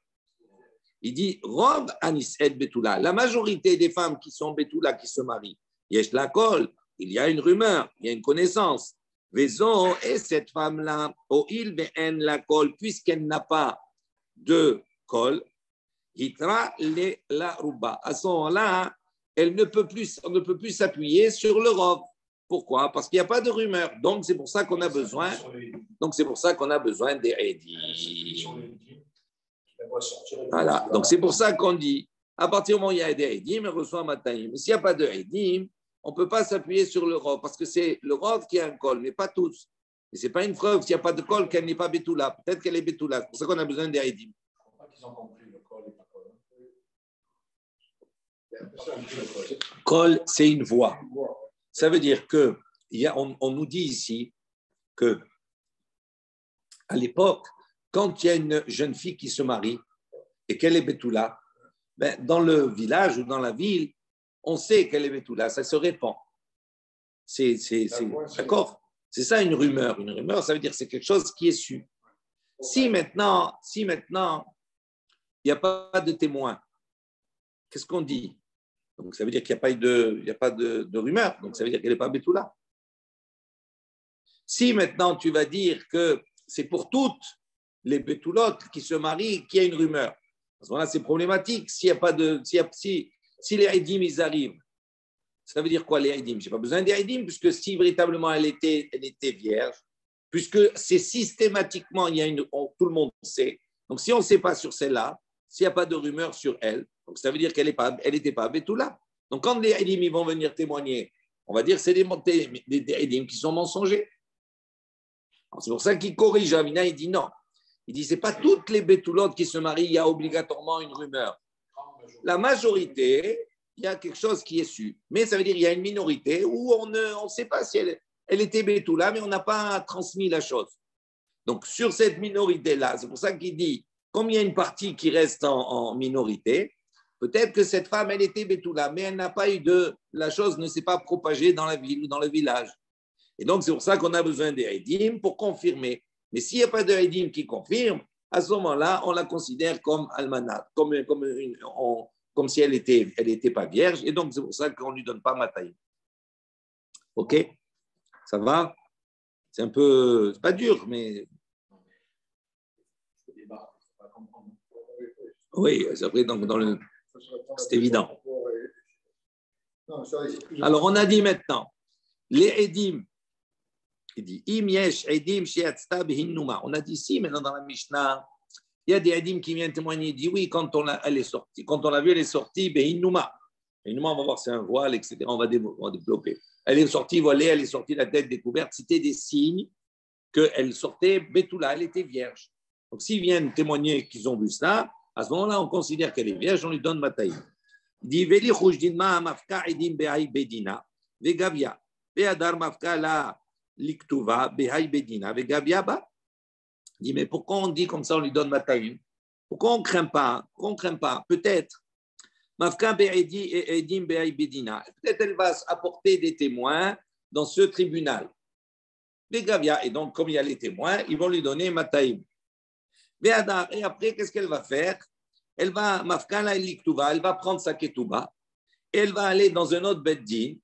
Il dit, Rov, Anised, Betula. La majorité des femmes qui sont Betula, qui se marient, Yesh la Kol, il y a une rumeur, il y a une connaissance. Vaison, et cette femme-là, Oil, Ben la Kol, puisqu'elle n'a pas de Kol, Hitra le la Ruba. À ce moment-là, on ne peut plus s'appuyer sur le Rov. Pourquoi? Parce qu'il n'y a pas de rumeur. Donc, c'est pour ça qu'on a besoin. Donc, c'est pour ça qu'on a besoin des Edim. Voilà. Donc, c'est pour ça qu'on dit, à partir du moment où il y a des Edim, elle reçoit Mataïm. Mais s'il n'y a pas de Edim, on ne peut pas s'appuyer sur le Rov. Parce que c'est le Rov qui a un col, mais pas tous. Et ce n'est pas une preuve s'il n'y a pas de col qu'elle n'est pas Betula. Peut-être qu'elle est Betula. C'est pour ça qu'on a besoin des Edim. Ils ont compris le col et pas Kol, c'est une voix. Ça veut dire que on nous dit ici que à l'époque, quand il y a une jeune fille qui se marie et qu'elle est Betula, ben, dans le village ou dans la ville, on sait qu'elle est Betula, ça se répand. D'accord? C'est ça une rumeur. Une rumeur, ça veut dire que c'est quelque chose qui est su. Si maintenant, il n'y a pas de témoin, qu'est-ce qu'on dit? Donc, ça veut dire qu'il n'y a pas de rumeur. Donc, ça veut dire qu'elle n'est pas Betula. Si maintenant, tu vas dire que c'est pour toutes les Betulotes qui se marient qu'il y a une rumeur, à ce moment-là, c'est problématique. Si les Edim, ils arrivent, ça veut dire quoi, les Edim? Je n'ai pas besoin des Edim, puisque si véritablement elle était vierge, puisque c'est systématiquement, tout le monde sait. Donc, si on ne sait pas sur celle-là, s'il n'y a pas de rumeur sur elle, donc ça veut dire qu'elle n'était pas Betula. Donc, quand les Edim ils vont venir témoigner, on va dire que c'est des Edim qui sont mensongers. Alors, c'est pour ça qu'il corrige Amina, il dit non. Il dit, ce n'est pas toutes les Betulotes qui se marient, il y a obligatoirement une rumeur. La majorité, il y a quelque chose qui est su. Mais ça veut dire qu'il y a une minorité où on ne sait pas si elle était Betula, mais on n'a pas transmis la chose. Donc, sur cette minorité-là, c'est pour ça qu'il dit, comme il y a une partie qui reste en minorité, peut-être que cette femme, elle était Betula, mais elle n'a pas eu la chose ne s'est pas propagée dans la ville ou dans le village. Et donc, c'est pour ça qu'on a besoin des Edim pour confirmer. Mais s'il n'y a pas de Edim qui confirme, à ce moment-là, on la considère comme almanat, comme si elle était pas vierge. Et donc, c'est pour ça qu'on ne lui donne pas Mataïm. OK? Ça va? C'est un peu... C'est pas dur, mais... Oui, après, donc, c'est évident. Alors, on a dit maintenant, les Edim, il dit, Im yesh Edim she'atzta behinnuma. On a dit ici, maintenant dans la Mishnah, Il y a des Edim qui viennent témoigner, disent oui, elle est sortie, quand on l'a vue, elle est sortie, ben Innouma. Innouma, on va voir, c'est un voile, etc. On va développer. Elle est sortie voilée, elle est sortie la tête découverte. C'était des signes qu'elle sortait Betula, elle était vierge. Donc, s'ils viennent témoigner qu'ils ont vu ça, à ce moment-là, on considère qu'elle est vierge, on lui donne Mataïm. Il dit Veli Khoujdinma Mafka Edim Behai Bedina, Vegavia, Beadar Mafka La Liktuva, Behai Bedina, Vegavia Ba. Il dit mais pourquoi on dit comme ça, on lui donne Mataïm? Pourquoi on ne craint pas? Pourquoi on ne craint pas? Peut-être. Mafka Edim Behai Bedina. Peut-être elle va apporter des témoins dans ce tribunal. Vegavia, et donc comme il y a les témoins, ils vont lui donner Mataïm. Et après, qu'est-ce qu'elle va faire? Elle va, Mafkala Liktuva, elle va prendre sa ketouba, et elle va aller dans un autre beddin,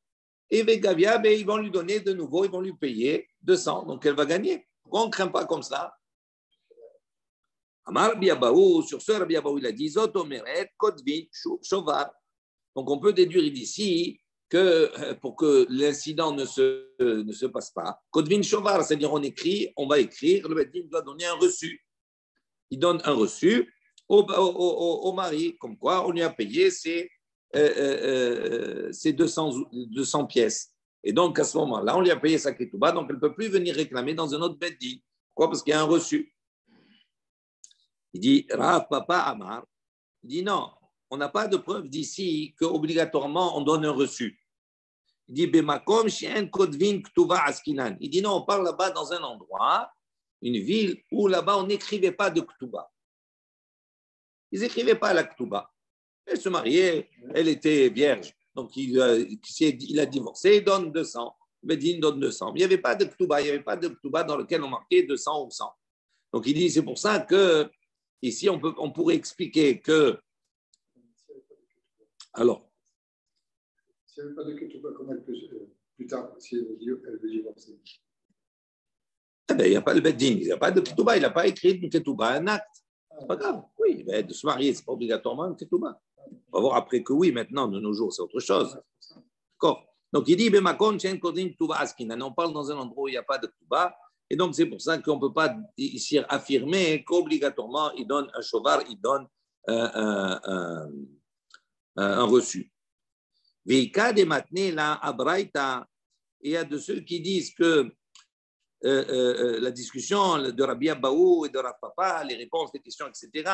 et Vegavia, ben, ils vont lui donner de nouveau, ils vont lui payer 200, donc elle va gagner. Pourquoi on ne craint pas comme ça? Amar Rabbi Abahu, sur ce Rabbi Abahu, il a dit Zot Omeret, Kotvin, Shovar. Donc on peut déduire d'ici que pour que l'incident ne se passe pas, Kotvin Shovar, c'est-à-dire on va écrire, le beddin doit donner un reçu. Il donne un reçu au mari, comme quoi on lui a payé ses 200 pièces. Et donc, à ce moment-là, on lui a payé sa ketouba, donc elle ne peut plus venir réclamer dans un autre beddin. Pourquoi? Parce qu'il y a un reçu. Il dit, Rav Papa Amar, il dit non, on n'a pas de preuve d'ici qu'obligatoirement on donne un reçu. Il dit, Bemakom Shien Kodvin Ktuva Askinan. Il dit non, on parle là-bas dans un endroit, une ville où là-bas on n'écrivait pas de Ktuba. Ils n'écrivaient pas la Ktuba. Elle se mariait, elle était vierge. Donc il a divorcé, il donne 200. Bedin donne 200. Mais il n'y avait pas de Ktuba, il n'y avait pas de Ktuba dans lequel on marquait 200 ou 100. Donc il dit, c'est pour ça que ici on pourrait expliquer que. Alors. S'il n'y avait pas de Ketouba, comment elle peut, plus tard, si elle veut divorcer? Eh bien, il n'y a pas le Beddin, il n'y a pas de Ketouba, il n'a pas écrit une Ketouba, un acte. C'est pas grave. Oui, mais de se marier, ce n'est pas obligatoirement une Ketouba. On va voir après que oui, maintenant, de nos jours, c'est autre chose. D'accord. Donc, il dit, on parle dans un endroit où il n'y a pas de Ketouba, et donc c'est pour ça qu'on ne peut pas ici affirmer qu'obligatoirement, il donne un chovar, il donne un reçu. Veika de matne la abraïta, il y a de ceux qui disent que la discussion de Rabbi Abahu et de Rav Papa, les réponses, les questions, etc.,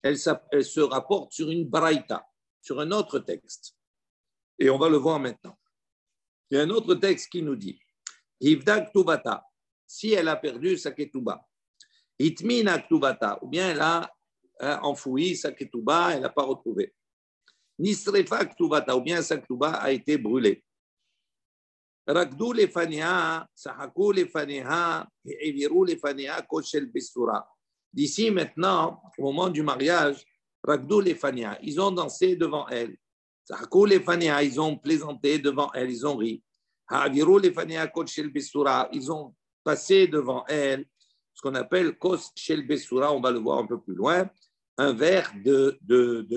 elles se rapportent sur une braïta, sur un autre texte. Et on va le voir maintenant. Il y a un autre texte qui nous dit Hivda Ktubata, si elle a perdu sa ketouba, Hitmina Ktubata, ou bien elle a enfoui sa ketouba, elle n'a pas retrouvé. Nisrefa Ktubata, ou bien sa ketouba a été brûlée. Rakdou lefaniha, sahakou lefaniha, et eviru lefaniha, koshel besura. D'ici maintenant, au moment du mariage, Rakdou lefaniha, ils ont dansé devant elle. Sahakou lefaniha, ils ont plaisanté devant elle, ils ont ri. Ha'aviru lefaniha, koshel besura, ils ont passé devant elle, ce qu'on appelle koshel besura, on va le voir un peu plus loin, un vers de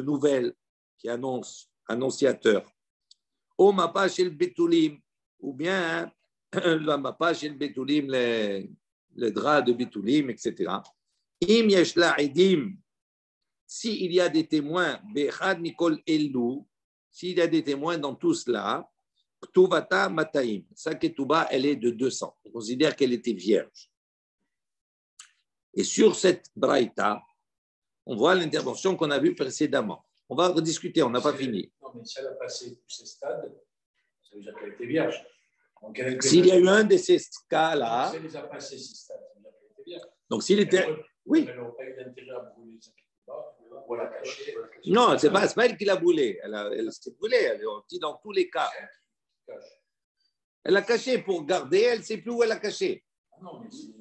nouvelles qui annonce, annonciateur. O mapa shel betulim, ou bien la mapa chez le Betoulim, le drap de Betoulim, etc. Im yeshla edim, s'il y a des témoins, bechad mikol elu, s'il y a des témoins dans tout cela, ktuvata mataim, sa ketouba, elle est de 200. On considère qu'elle était vierge. Et sur cette braïta, on voit l'intervention qu'on a vue précédemment. On va rediscuter, on n'a pas fini. Non, mais si elle a passé tous ces stades, ça veut dire qu'elle était vierge. S'il y a eu un de ces cas-là. Si elle les a passés ces stades, ça veut dire qu'elle était vierge. Donc s'il était. Oui. Elle n'aurait pas eu d'intérêt à brûler sa ketouba ou à la cacher. Non, ce n'est pas elle qui l'a brûlée. Elle s'est brûlée, elle est dit dans tous les cas. Elle l'a cachée pour garder, elle ne sait plus où elle l'a cachée. Ah non, mais c'est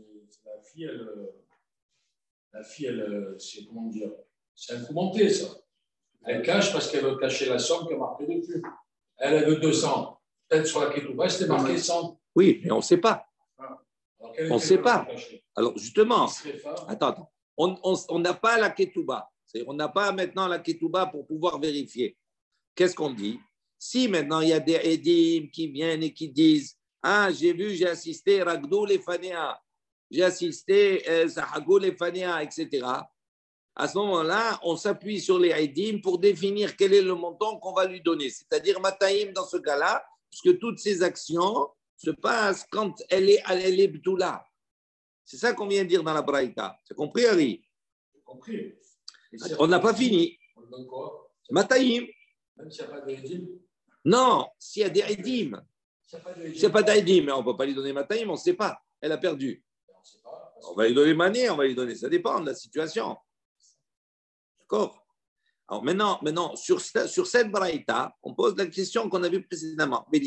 la fille, elle, c'est comment dire, c'est incoumenté ça. Elle cache parce qu'elle veut cacher la somme qui est marquée dessus. Elle veut 200. Peut-être sur la ketouba, c'était marqué 100. Oui, mais on ne sait pas. On ne sait pas. Alors justement, attends. On n'a pas la ketouba. On n'a pas maintenant la ketouba pour pouvoir vérifier. Qu'est-ce qu'on dit? Si maintenant il y a des édim qui viennent et qui disent ah, j'ai assisté Ragdou Lefania, j'ai assisté Zahagou Lefania, etc. À ce moment-là, on s'appuie sur les Haïdim pour définir quel est le montant qu'on va lui donner. C'est-à-dire Mataïm dans ce cas-là, puisque toutes ces actions se passent quand elle est Bdoula. C'est ça qu'on vient de dire dans la Braïta. C'est compris, Harry? J'ai compris. On n'a pas fini. On donne quoi? Mataïm. Même s'il n'y a pas de Edim? Non, s'il y a des Haïdim. S'il n'y a pas d'Haïdim, on ne peut pas lui donner Mataïm, on ne sait pas. Elle a perdu. On va lui donner Mané, on va lui donner. Ça dépend de la situation. D'accord? Alors maintenant sur cette braïta, on pose la question qu'on a vue précédemment. Il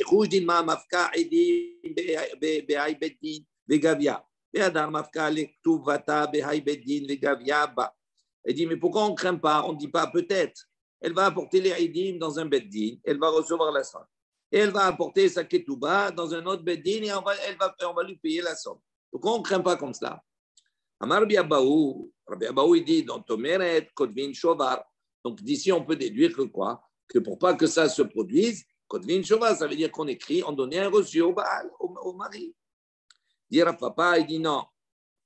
dit, mais pourquoi on ne craint pas? On ne dit pas peut-être. Elle va apporter les Haïdim dans un beddin, elle va recevoir la somme. Et elle va apporter sa ketouba dans un autre beddin et on va lui payer la somme. Pourquoi on ne craint pas comme cela? Amar Rabbi Abaou, il dit dans Tomeret, Kodvin Shovar. Donc d'ici, on peut déduire que quoi? Que pour pas que ça se produise, Kodvin Shovar, ça veut dire qu'on écrit, on donnait un reçu au Baal, au mari. Dire à papa, il dit non.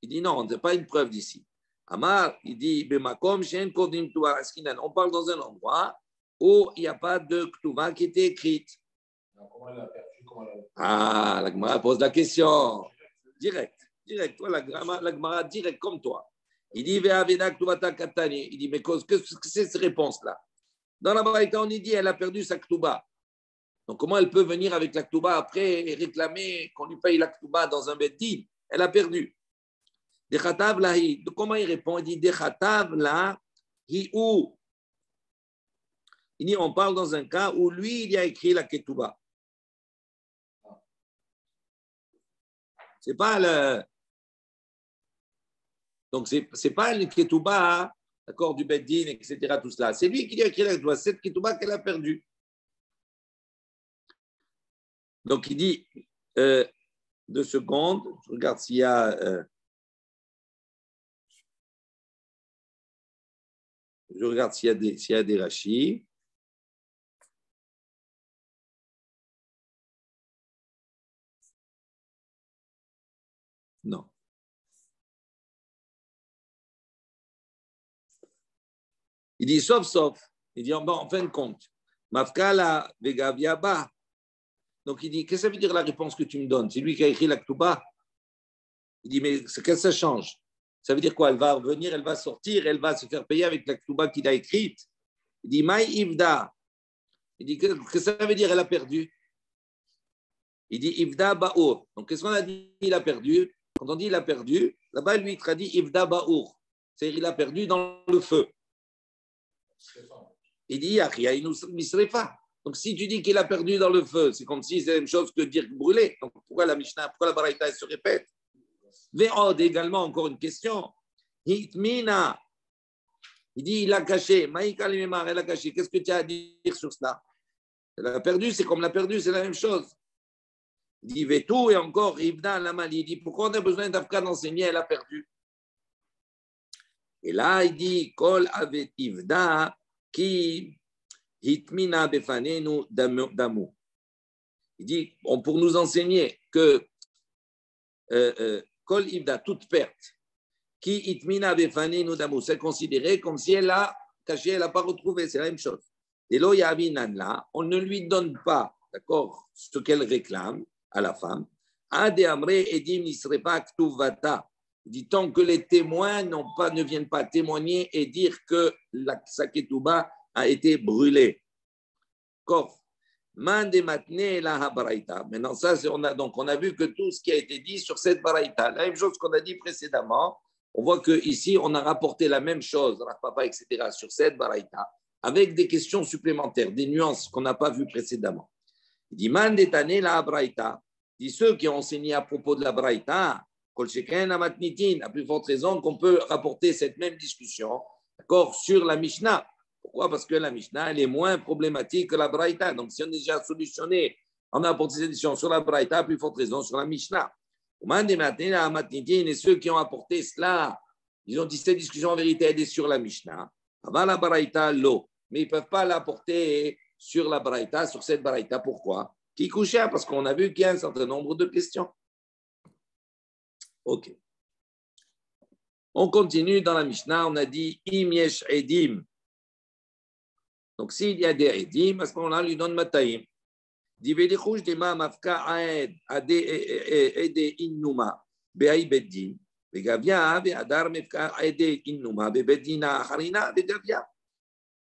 Il dit non, on n'a pas une preuve d'ici. Amar, il dit, Bemakom, Shen Kodvin Tuvar Askinan. On parle dans un endroit où il n'y a pas de Ktuva qui était écrite. Comment elle a perçu? Ah, la Gemara pose la question. Direct, toi, la Gemara direct comme toi. Il dit, il dit, mais qu'est-ce que c'est cette réponse-là? Dans la Braïta, on dit, elle a perdu sa Ktuba. Donc, comment elle peut venir avec la Ktuba après et réclamer qu'on lui paye la Ktuba dans un beddin? Elle a perdu. Comment il répond? Il dit, Dechatav la hi ou. Il dit, on parle dans un cas où lui, il y a écrit la Ketouba. C'est pas le. Donc, c'est pas le Ketouba, d'accord, du Beddin, etc., tout cela. C'est lui qui a écrit la Ketouba. C'est cette Ketouba qu'elle a perdue. Donc, il dit, 2 secondes, je regarde s'il y a. Je regarde s'il y a des rachis. Non. Il dit sauf. Il dit en fin de compte, Mafkala Vegaviaba. Donc il dit, qu'est-ce que ça veut dire la réponse que tu me donnes? C'est lui qui a écrit la Ktuba. Il dit, mais qu'est-ce que ça change? Ça veut dire quoi? Elle va revenir, elle va sortir, elle va se faire payer avec la Ktuba qu'il a écrite. Il dit, Maï Ivda. Il dit, qu'est-ce que ça veut dire elle a perdu? Il dit, Ivda Ba'ur. Donc qu'est-ce qu'on a dit? Il a perdu. Quand on dit il a perdu, là-bas, lui, il traduit Ivda Ba'ur. C'est-à-dire il a perdu dans le feu. Il dit, Misrefa. Donc, si tu dis qu'il a perdu dans le feu, c'est comme si c'est la même chose que dire brûler. Donc, pourquoi la Mishnah, pourquoi la Baraita se répète? Ve'od également, encore une question. Hitmina. Il dit, il a caché. Maïka Limemar, elle a caché. Qu'est-ce que tu as à dire sur cela? Elle a perdu, c'est comme l'a perdu, c'est la même chose. Il dit, Vetou et encore, Ibna Lamal. Il dit, pourquoi on a besoin d'Afka d'enseigner? Elle a perdu. Et là, il dit, Kol Avet Ivda qui. Hitmina befanenu damu. Il dit, pour nous enseigner que kol ivda, toute perte, qui hitmina befanenu damu, c'est considéré comme si elle a caché, elle n'a pas retrouvé, c'est la même chose. Et là, on ne lui donne pas, d'accord, ce qu'elle réclame à la femme. Ade amre edim nisre pas ktuvata. Il dit, tant que les témoins ne viennent pas témoigner et dire que la saketouba a été brûlé. Maintenant, ça, on a vu que tout ce qui a été dit sur cette baraïta, la même chose qu'on a dit précédemment, on voit qu'ici, on a rapporté la même chose, Papa, etc., sur cette baraïta, avec des questions supplémentaires, des nuances qu'on n'a pas vues précédemment. Il dit, la baraïta, dit ceux qui ont enseigné à propos de la baraïta, à plus forte raison qu'on peut rapporter cette même discussion, d'accord, sur la Mishnah. Pourquoi? Parce que la Mishnah, elle est moins problématique que la Braïta. Donc, si on a déjà solutionné, on a apporté cette discussion sur la Braïta, à plus forte raison sur la Mishnah. Et ceux qui ont apporté cela, ils ont dit cette discussion en vérité, elle est sur la Mishnah. Avant la Braïta, l'eau. Mais ils ne peuvent pas l'apporter sur la Braïta, sur cette Braïta. Pourquoi? Qui couchait? Parce qu'on a vu qu'il y a un certain nombre de questions. OK. On continue dans la Mishnah, on a dit Im yesh edim. Donc, s'il y a des edim, à ce moment-là, on lui donne mataim. Divelichouj dema mafka aed ade ede innuma be'ai beddin. Vegavia ve'adar mafka ede innuma be'beddina harina vegavia.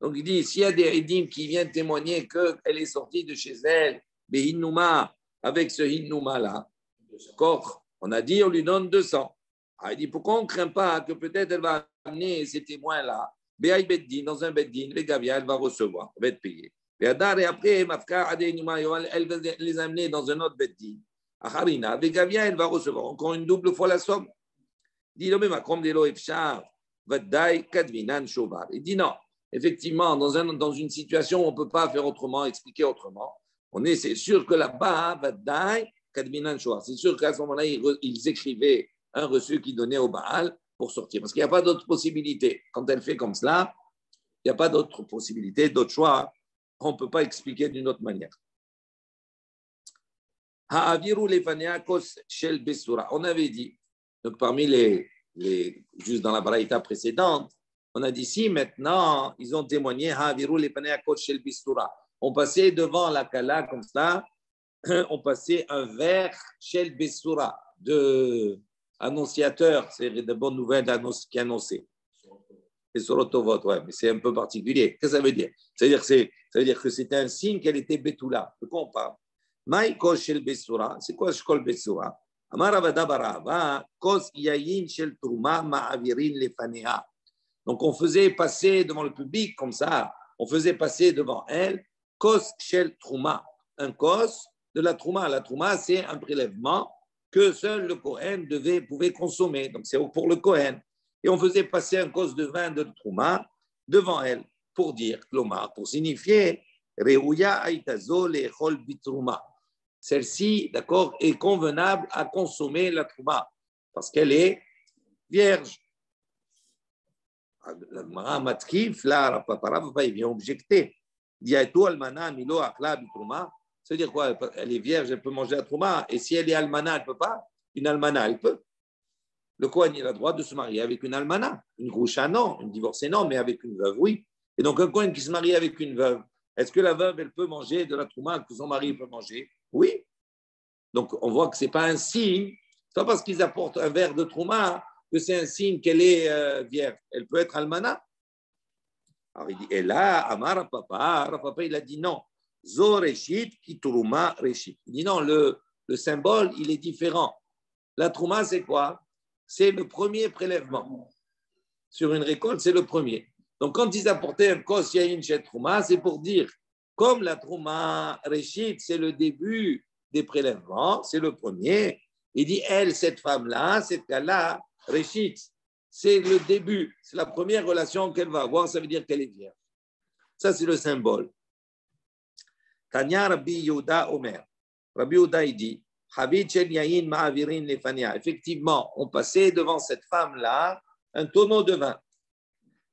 Donc, il dit s'il y a des edim qui viennent témoigner qu'elle est sortie de chez elle, be'innuma, avec ce innuma-là, on a dit on lui donne 200. Ah, il dit pourquoi on ne craint pas que peut-être elle va amener ces témoins-là dans un beddin, les gavia, elle va recevoir, elle va être payée. Et après, elle va les amener dans un autre beddin. Harina, les gavia, elle va recevoir encore une double fois la somme. Il dit non, effectivement, dans une situation où on ne peut pas faire autrement, expliquer autrement, c'est sûr que là-bas, c'est sûr qu'à ce moment-là, ils écrivaient un reçu qui donnait au Baal pour sortir. Parce qu'il n'y a pas d'autre possibilité. Quand elle fait comme cela, il n'y a pas d'autre possibilité, d'autre choix. On ne peut pas expliquer d'une autre manière. On avait dit, donc parmi juste dans la baraïta précédente, on a dit si maintenant ils ont témoigné, on passait devant la Kala comme ça, on passait un verre Shel Besura de annonciateur, c'est de bonnes nouvelles qui annonçait. C'est sur l'autovote, ouais, mais c'est un peu particulier. Qu'est-ce que ça veut dire? Ça veut dire que c'était un signe qu'elle était Betula. De quoi on parle? Maïko Shel Besura, c'est quoi Shkol Besura? Amaravada Barava, Kos Yayin Shel Truma Ma'avirin Lefanea. Donc on faisait passer devant le public comme ça, on faisait passer devant elle Kos Shel Truma, un Kos de la Trouma. La Trouma, c'est un prélèvement que seul le Kohen pouvait consommer. Donc, c'est pour le Kohen. Et on faisait passer un cos de vin de Trouma devant elle pour dire, Klomar, pour signifier Reuya Aitazo Lechol Bitrouma. Celle-ci, d'accord, est convenable à consommer la Trouma parce qu'elle est vierge. La Mara Matkif, là, la Papara, il vient objecter. Diatou Almana Milo Akla Bitrouma. Ça veut dire quoi? Elle est vierge, elle peut manger la trouma. Et si elle est almana, elle ne peut pas. Une almana, elle peut. Le Kohen, il a le droit de se marier avec une almana. Une groucha, non. Une divorcée, non. Mais avec une veuve, oui. Et donc, un Kohen qui se marie avec une veuve, est-ce que la veuve, elle peut manger de la trouma que son mari peut manger? Oui. Donc, on voit que ce n'est pas un signe. C'est pas parce qu'ils apportent un verre de trouma que c'est un signe qu'elle est vierge. Elle peut être almana. Alors, il dit, et là, Amar Papa, il a dit non. Zo Reshit, ki Trouma Reshit. Il dit non, le symbole, il est différent. La Trouma, c'est quoi? C'est le premier prélèvement. Sur une récolte, c'est le premier. Donc, quand ils apportaient un Kos Yain chez Trouma, c'est pour dire, comme la Trouma Reshit, c'est le début des prélèvements, c'est le premier. Il dit, elle, cette femme-là, cette cas-là, Reshit, c'est le début. C'est la première relation qu'elle va avoir, ça veut dire qu'elle est vierge. Ça, c'est le symbole. Tanya Rabbi Yehuda Omer. Rabbi Yehuda, il dit, effectivement, on passait devant cette femme-là un tonneau de vin.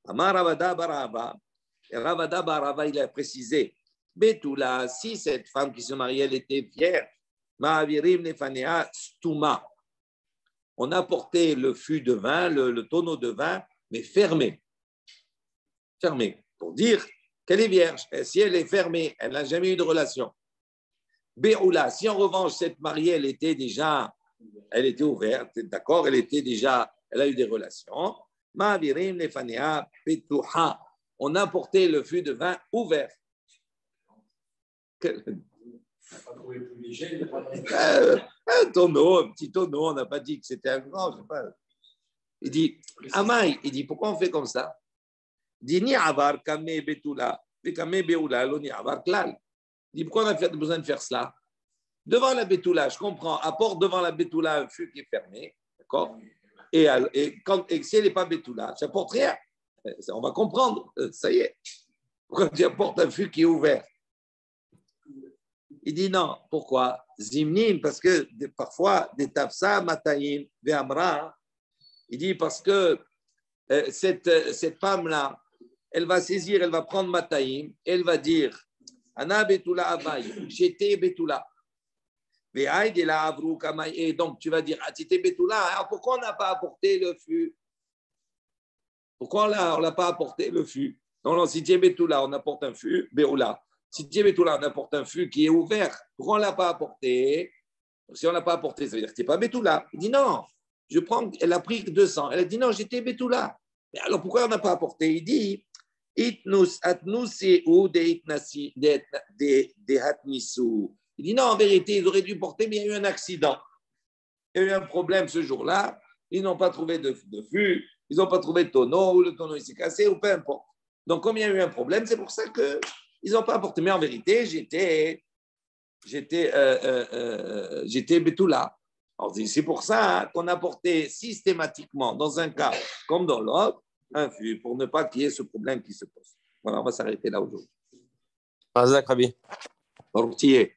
Amar Ravada Barava. Et Ravada Barava, il a précisé, Betula, si cette femme qui se mariait, elle était vierge, Ma'avirim Nefanea Stuma. On a porté le fût de vin, le tonneau de vin, mais fermé. Fermé, pour dire qu'elle est vierge. Et si elle est fermée, elle n'a jamais eu de relation. Béoula, si en revanche, cette mariée, elle était ouverte, d'accord, elle a eu des relations. Ma'avirim Nefanea Petuha. On a porté le fût de vin ouvert. Un tonneau, un petit tonneau, on n'a pas dit que c'était un grand, je sais pas. Il dit, Amaï, il dit, pourquoi on fait comme ça? Il dit, ni avar kame betula, kame beula, lo ni avar klal. Il dit, pourquoi on a besoin de faire cela? Devant la betula, je comprends, apporte devant la betula un fût qui est fermé, d'accord? Et si elle n'est pas betula, ça n'apporte rien. On va comprendre, ça y est. Pourquoi tu apportes un fût qui est ouvert? Il dit non. Pourquoi? Zimnin, parce que parfois, des tafsa, mataïm, ve'amra. Il dit parce que cette femme-là, elle va saisir, elle va prendre mataïm, et elle va dire Ana betula avay, j'étais betula. Et donc tu vas dire, ah, tu étais betula, alors pourquoi on n'a pas apporté le fût? Pourquoi on l'a pas apporté le fût? Non, si tu es Betula, on apporte un fût, Béoula. Si tu es Betula, on apporte un fût qui est ouvert. Pourquoi on ne l'a pas apporté? Si on ne l'a pas apporté, ça veut dire que tu n'es pas Betula. Il dit non, elle a pris 200. Elle a dit non, j'étais Betula. Mais alors pourquoi on n'a pas apporté? Il dit Itnus atnusi ou de hatnisu. Il dit non, en vérité, ils auraient dû porter, mais il y a eu un accident. Il y a eu un problème ce jour-là. Ils n'ont pas trouvé de fût, ils n'ont pas trouvé de tonneau, ou le tonneau s'est cassé, ou peu importe. Donc, comme il y a eu un problème, c'est pour ça qu'ils n'ont pas apporté. Mais en vérité, j'étais Betula. Alors, c'est pour ça qu'on a porté systématiquement, dans un cas comme dans l'autre, un fût, pour ne pas qu'il y ait ce problème qui se pose. Voilà, on va s'arrêter là aujourd'hui. Razak, Rabbi. Portier.